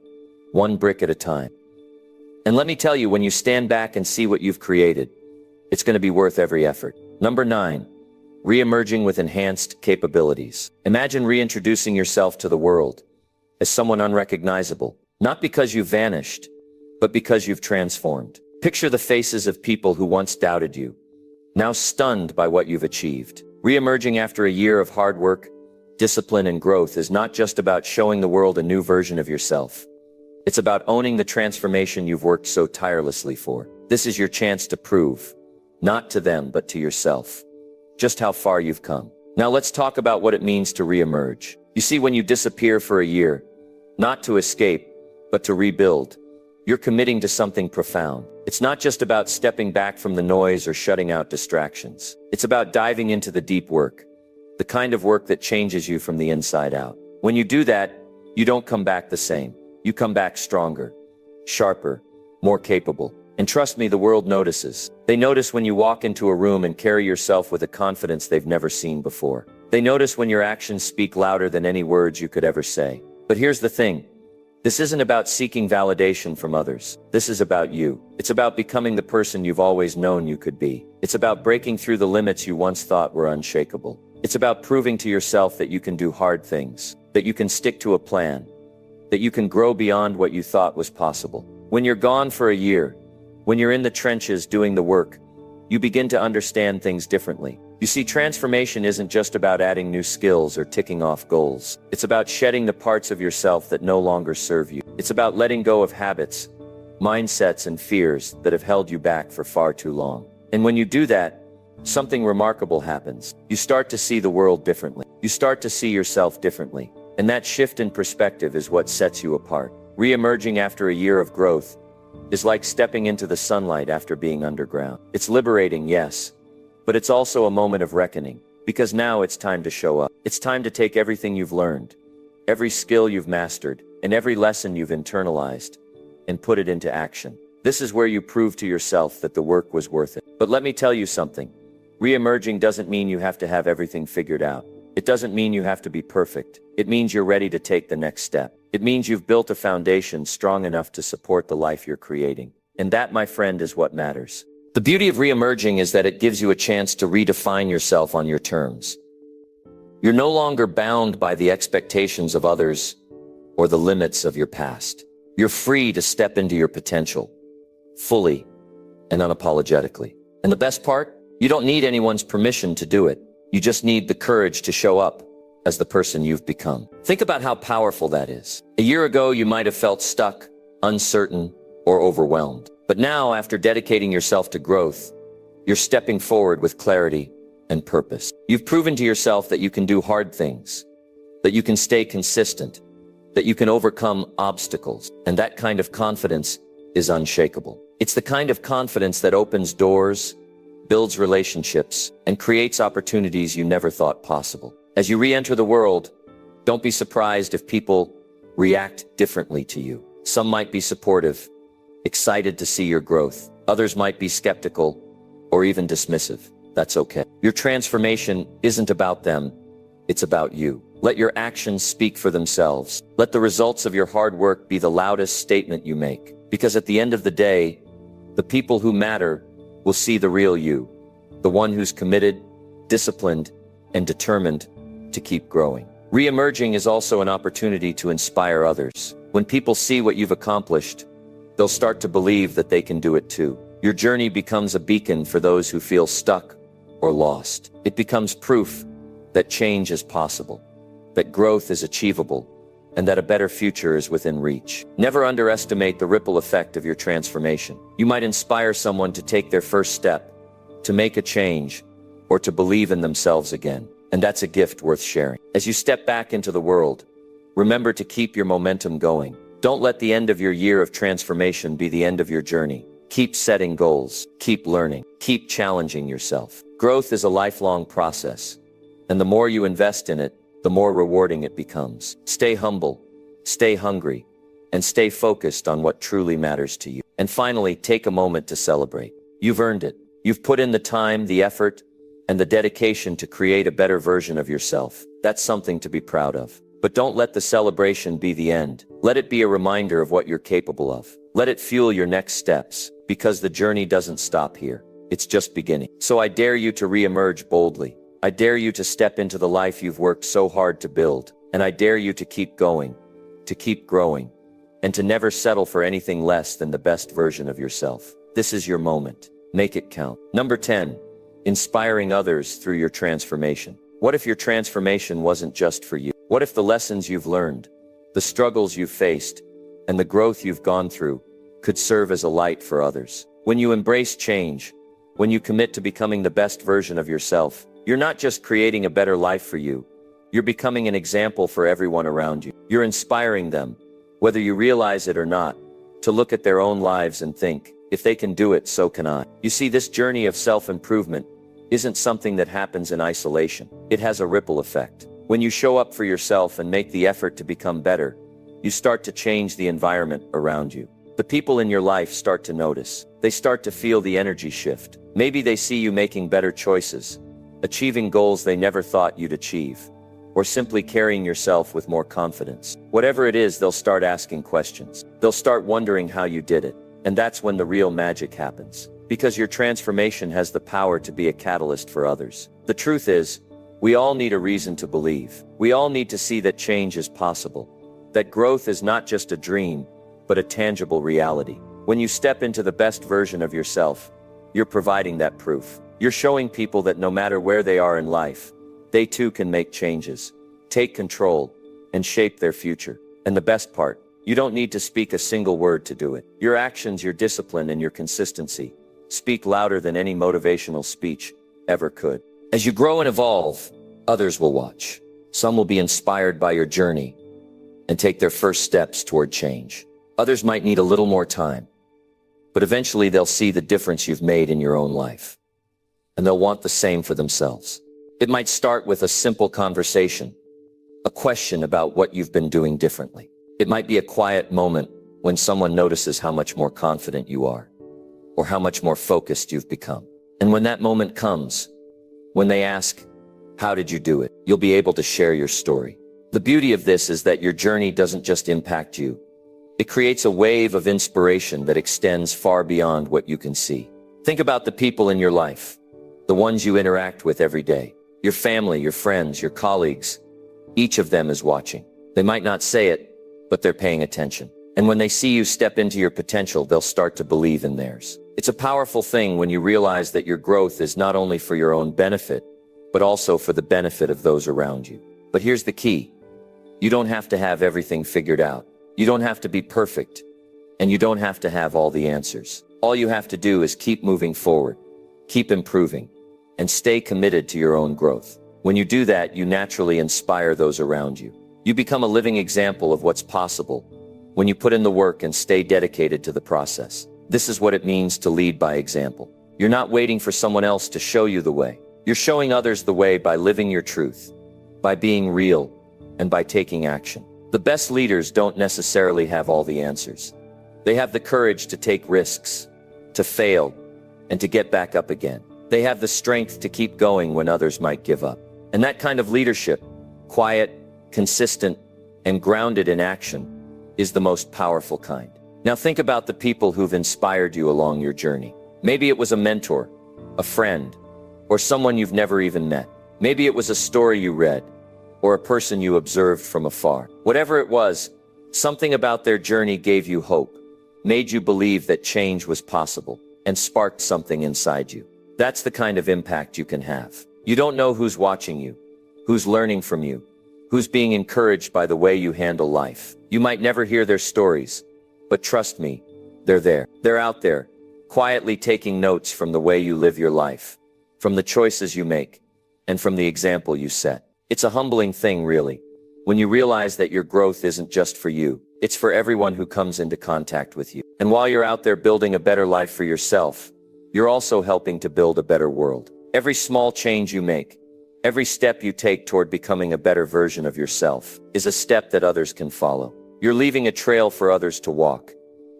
one brick at a time. And let me tell you, when you stand back and see what you've created, it's going to be worth every effort. Number 9, re-emerging with enhanced capabilities. Imagine reintroducing yourself to the world as someone unrecognizable, not because you've vanished, but because you've transformed. Picture the faces of people who once doubted you, now stunned by what you've achieved. Re-emerging after a year of hard work, discipline, and growth is not just about showing the world a new version of yourself. It's about owning the transformation you've worked so tirelessly for. This is your chance to prove, not to them, but to yourself, just how far you've come. Now let's talk about what it means to re-emerge. You see, when you disappear for a year, not to escape, but to rebuild, you're committing to something profound. It's not just about stepping back from the noise or shutting out distractions. It's about diving into the deep work, the kind of work that changes you from the inside out. When you do that, you don't come back the same. You come back stronger, sharper, more capable. And trust me, the world notices. They notice when you walk into a room and carry yourself with a confidence they've never seen before. They notice when your actions speak louder than any words you could ever say. But here's the thing. This isn't about seeking validation from others. This is about you. It's about becoming the person you've always known you could be. It's about breaking through the limits you once thought were unshakable. It's about proving to yourself that you can do hard things, that you can stick to a plan, that you can grow beyond what you thought was possible. When you're gone for a year, when you're in the trenches doing the work, you begin to understand things differently. You see, transformation isn't just about adding new skills or ticking off goals. It's about shedding the parts of yourself that no longer serve you. It's about letting go of habits, mindsets, and fears that have held you back for far too long. And when you do that, something remarkable happens. You start to see the world differently. You start to see yourself differently. And that shift in perspective is what sets you apart. Re-emerging after a year of growth is like stepping into the sunlight after being underground. It's liberating, yes, but it's also a moment of reckoning, because now it's time to show up. It's time to take everything you've learned, every skill you've mastered, and every lesson you've internalized, and put it into action. This is where you prove to yourself that the work was worth it. But let me tell you something. Re-emerging doesn't mean you have to have everything figured out. It doesn't mean you have to be perfect. It means you're ready to take the next step. It means you've built a foundation strong enough to support the life you're creating. And that, my friend, is what matters. The beauty of re-emerging is that it gives you a chance to redefine yourself on your terms. You're no longer bound by the expectations of others or the limits of your past. You're free to step into your potential, fully and unapologetically. And the best part? You don't need anyone's permission to do it. You just need the courage to show up as the person you've become. Think about how powerful that is. A year ago, you might have felt stuck, uncertain, or overwhelmed. But now, after dedicating yourself to growth, you're stepping forward with clarity and purpose. You've proven to yourself that you can do hard things, that you can stay consistent, that you can overcome obstacles. And that kind of confidence is unshakable. It's the kind of confidence that opens doors, builds relationships, and creates opportunities you never thought possible. As you re-enter the world, don't be surprised if people react differently to you. Some might be supportive, excited to see your growth. Others might be skeptical or even dismissive. That's okay. Your transformation isn't about them, it's about you. Let your actions speak for themselves. Let the results of your hard work be the loudest statement you make. Because at the end of the day, the people who matter will see the real you, the one who's committed, disciplined, and determined to keep growing. Re-emerging is also an opportunity to inspire others. When people see what you've accomplished, they'll start to believe that they can do it too. Your journey becomes a beacon for those who feel stuck or lost. It becomes proof that change is possible, that growth is achievable, and that a better future is within reach. Never underestimate the ripple effect of your transformation. You might inspire someone to take their first step, to make a change, or to believe in themselves again. And that's a gift worth sharing. As you step back into the world, remember to keep your momentum going. Don't let the end of your year of transformation be the end of your journey. Keep setting goals, keep learning, keep challenging yourself. Growth is a lifelong process, and the more you invest in it, the more rewarding it becomes. Stay humble, stay hungry, and stay focused on what truly matters to you. And finally, take a moment to celebrate. You've earned it. You've put in the time, the effort, and the dedication to create a better version of yourself. That's something to be proud of. But don't let the celebration be the end. Let it be a reminder of what you're capable of. Let it fuel your next steps, because the journey doesn't stop here. It's just beginning. So I dare you to re-emerge boldly. I dare you to step into the life you've worked so hard to build. And I dare you to keep going, to keep growing, and to never settle for anything less than the best version of yourself. This is your moment. Make it count. Number 10. Inspiring others through your transformation. What if your transformation wasn't just for you? What if the lessons you've learned, the struggles you've faced, and the growth you've gone through could serve as a light for others? When you embrace change, when you commit to becoming the best version of yourself, you're not just creating a better life for you, you're becoming an example for everyone around you. You're inspiring them, whether you realize it or not, to look at their own lives and think, if they can do it, so can I. You see, this journey of self-improvement isn't something that happens in isolation. It has a ripple effect. When you show up for yourself and make the effort to become better, you start to change the environment around you. The people in your life start to notice. They start to feel the energy shift. Maybe they see you making better choices, achieving goals they never thought you'd achieve, or simply carrying yourself with more confidence. Whatever it is, they'll start asking questions. They'll start wondering how you did it. And that's when the real magic happens. Because your transformation has the power to be a catalyst for others. The truth is, we all need a reason to believe. We all need to see that change is possible. That growth is not just a dream, but a tangible reality. When you step into the best version of yourself, you're providing that proof. You're showing people that no matter where they are in life, they too can make changes, take control, and shape their future. And the best part, you don't need to speak a single word to do it. Your actions, your discipline, and your consistency speak louder than any motivational speech ever could. As you grow and evolve, others will watch. Some will be inspired by your journey and take their first steps toward change. Others might need a little more time, but eventually they'll see the difference you've made in your own life, and they'll want the same for themselves. It might start with a simple conversation, a question about what you've been doing differently. It might be a quiet moment when someone notices how much more confident you are, or how much more focused you've become. And when that moment comes, when they ask, how did you do it? You'll be able to share your story. The beauty of this is that your journey doesn't just impact you. It creates a wave of inspiration that extends far beyond what you can see. Think about the people in your life, the ones you interact with every day, your family, your friends, your colleagues. Each of them is watching. They might not say it, but they're paying attention. And when they see you step into your potential, they'll start to believe in theirs. It's a powerful thing when you realize that your growth is not only for your own benefit, but also for the benefit of those around you. But here's the key. You don't have to have everything figured out. You don't have to be perfect, and you don't have to have all the answers. All you have to do is keep moving forward, keep improving, and stay committed to your own growth. When you do that, you naturally inspire those around you. You become a living example of what's possible when you put in the work and stay dedicated to the process. This is what it means to lead by example. You're not waiting for someone else to show you the way. You're showing others the way by living your truth, by being real, and by taking action. The best leaders don't necessarily have all the answers. They have the courage to take risks, to fail, and to get back up again. They have the strength to keep going when others might give up. And that kind of leadership, quiet, consistent, and grounded in action, is the most powerful kind. Now think about the people who've inspired you along your journey. Maybe it was a mentor, a friend, or someone you've never even met. Maybe it was a story you read, or a person you observed from afar. Whatever it was, something about their journey gave you hope, made you believe that change was possible, and sparked something inside you. That's the kind of impact you can have. You don't know who's watching you, who's learning from you, who's being encouraged by the way you handle life. You might never hear their stories, but trust me, they're there. They're out there, quietly taking notes from the way you live your life, from the choices you make, and from the example you set. It's a humbling thing, really, when you realize that your growth isn't just for you, it's for everyone who comes into contact with you. And while you're out there building a better life for yourself, you're also helping to build a better world. Every small change you make, every step you take toward becoming a better version of yourself, is a step that others can follow. You're leaving a trail for others to walk,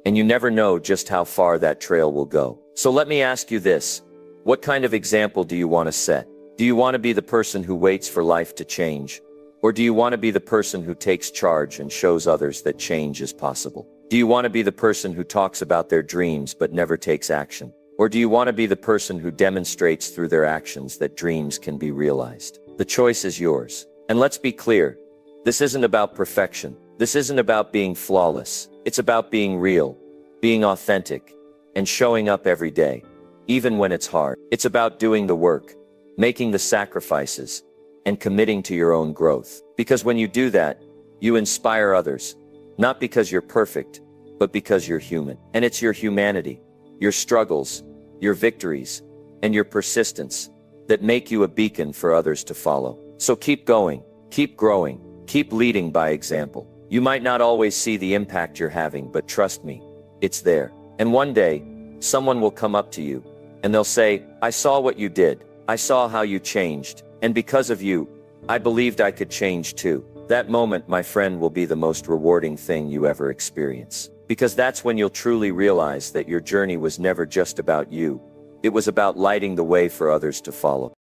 and you never know just how far that trail will go. So let me ask you this: what kind of example do you want to set? Do you want to be the person who waits for life to change? Or do you want to be the person who takes charge and shows others that change is possible? Do you want to be the person who talks about their dreams but never takes action? Or do you want to be the person who demonstrates through their actions that dreams can be realized? The choice is yours. And let's be clear, this isn't about perfection. This isn't about being flawless. It's about being real, being authentic, and showing up every day, even when it's hard. It's about doing the work, making the sacrifices, and committing to your own growth. Because when you do that, you inspire others, not because you're perfect, but because you're human. And it's your humanity, your struggles, your victories, and your persistence that make you a beacon for others to follow. So keep going, keep growing, keep leading by example. You might not always see the impact you're having, but trust me, it's there. And one day, someone will come up to you, and they'll say, "I saw what you did. I saw how you changed. And because of you, I believed I could change too." That moment, my friend, will be the most rewarding thing you ever experience. Because that's when you'll truly realize that your journey was never just about you. It was about lighting the way for others to follow.